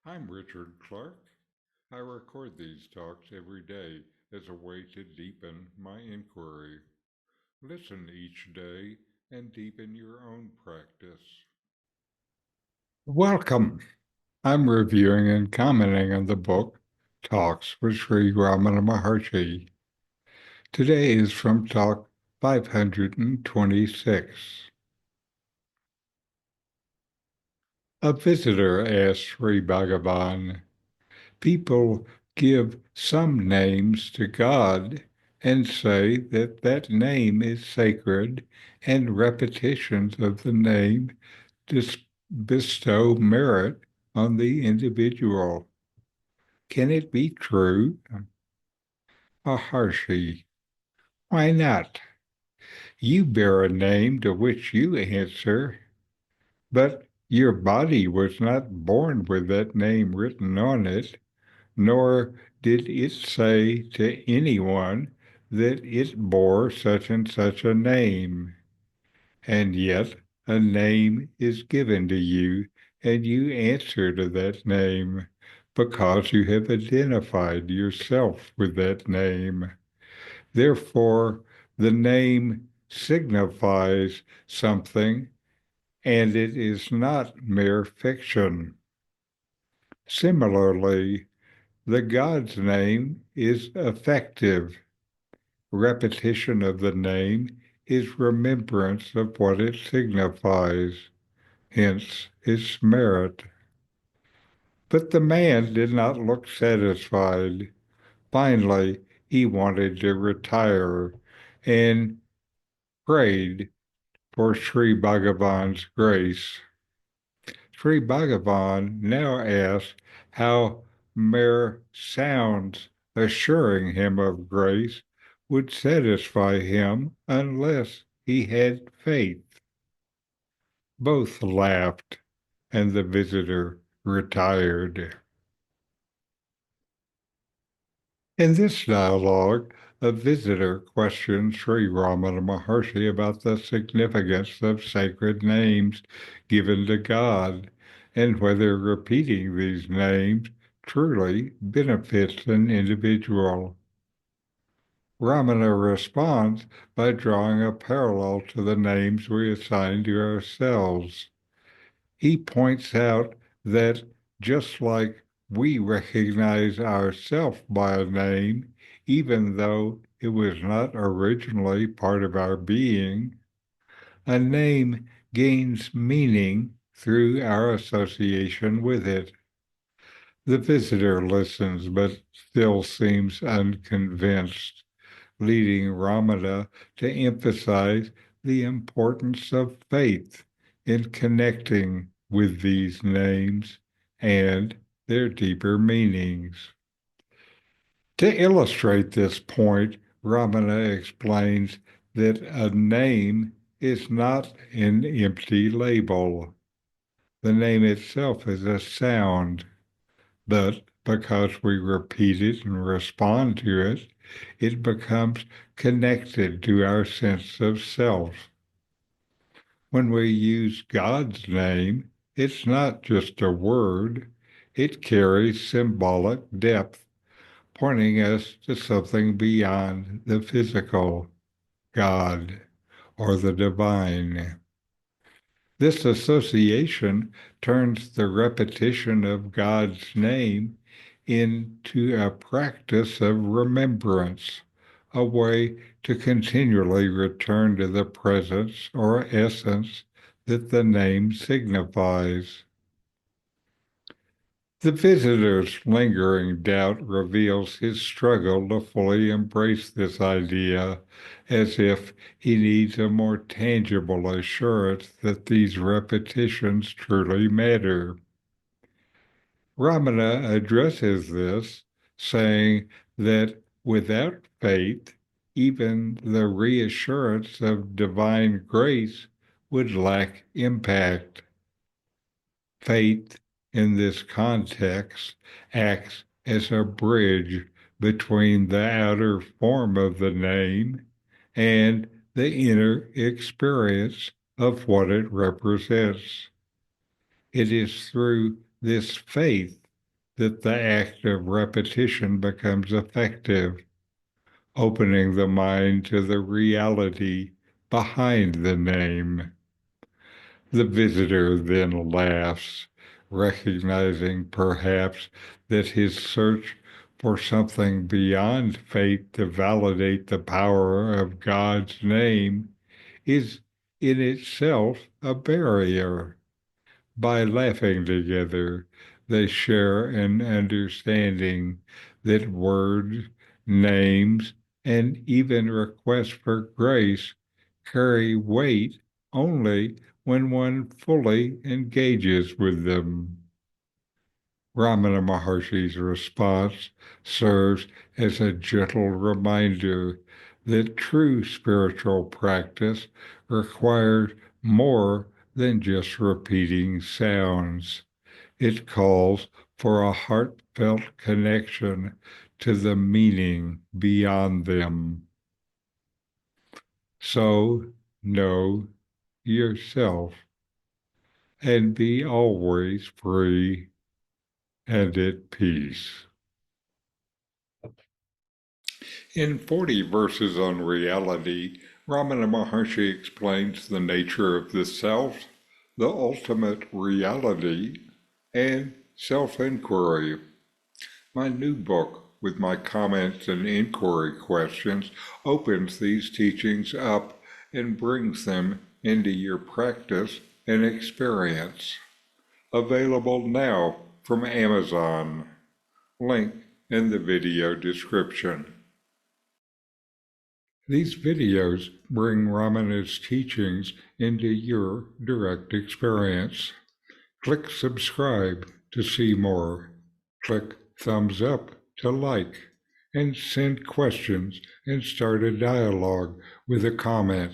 I'm Richard Clarke. I record these talks every day as a way to deepen my inquiry. Listen each day and deepen your own practice. Welcome. I'm reviewing and commenting on the book Talks with Sri Ramana Maharshi. Today is from Talk 526. A visitor asked Sri Bhagavan, people give some names to God and say that that name is sacred, and repetitions of the name bestow merit on the individual. Can it be true? Maharshi, why not? You bear a name to which you answer, but your body was not born with that name written on it, nor did it say to anyone that it bore such and such a name. And yet a name is given to you, and you answer to that name because you have identified yourself with that name. Therefore, the name signifies something, and it is not mere fiction. Similarly, the God's name is effective. Repetition of the name is remembrance of what it signifies, hence its merit. But the man did not look satisfied. Finally, he wanted to retire and prayed for Sri Bhagavan's grace. Sri Bhagavan now asked how mere sounds assuring him of grace would satisfy him unless he had faith. Both laughed, and the visitor retired. In this dialogue, a visitor questions Sri Ramana Maharshi about the significance of sacred names given to God and whether repeating these names truly benefits an individual. Ramana responds by drawing a parallel to the names we assign to ourselves. He points out that just like we recognize ourself by a name, even though it was not originally part of our being, a name gains meaning through our association with it. The visitor listens but still seems unconvinced, leading Ramana to emphasize the importance of faith in connecting with these names and their deeper meanings. To illustrate this point, Ramana explains that a name is not an empty label. The name itself is a sound, but because we repeat it and respond to it, it becomes connected to our sense of self. When we use God's name, it's not just a word, it carries symbolic depth, pointing us to something beyond the physical, God, or the divine. This association turns the repetition of God's name into a practice of remembrance, a way to continually return to the presence or essence that the name signifies. The visitor's lingering doubt reveals his struggle to fully embrace this idea, as if he needs a more tangible assurance that these repetitions truly matter. Ramana addresses this, saying that without faith, even the reassurance of divine grace would lack impact. Faith, in this context, acts as a bridge between the outer form of the name and the inner experience of what it represents. It is through this faith that the act of repetition becomes effective, opening the mind to the reality behind the name. The visitor then laughs, recognizing perhaps that his search for something beyond faith to validate the power of God's name is in itself a barrier. By laughing together, they share an understanding that words, names, and even requests for grace carry weight only when one fully engages with them. Ramana Maharshi's response serves as a gentle reminder that true spiritual practice requires more than just repeating sounds. It calls for a heartfelt connection to the meaning beyond them. So know yourself and be always free and at peace. In 40 Verses on Reality, Ramana Maharshi explains the nature of the self, the ultimate reality, and self-inquiry. My new book, with my comments and inquiry questions, opens these teachings up and brings them into your practice and experience. Available now from Amazon. Link in the video description. These videos bring Ramana's teachings into your direct experience. Click subscribe to see more. Click thumbs up to like, and send questions and start a dialogue with a comment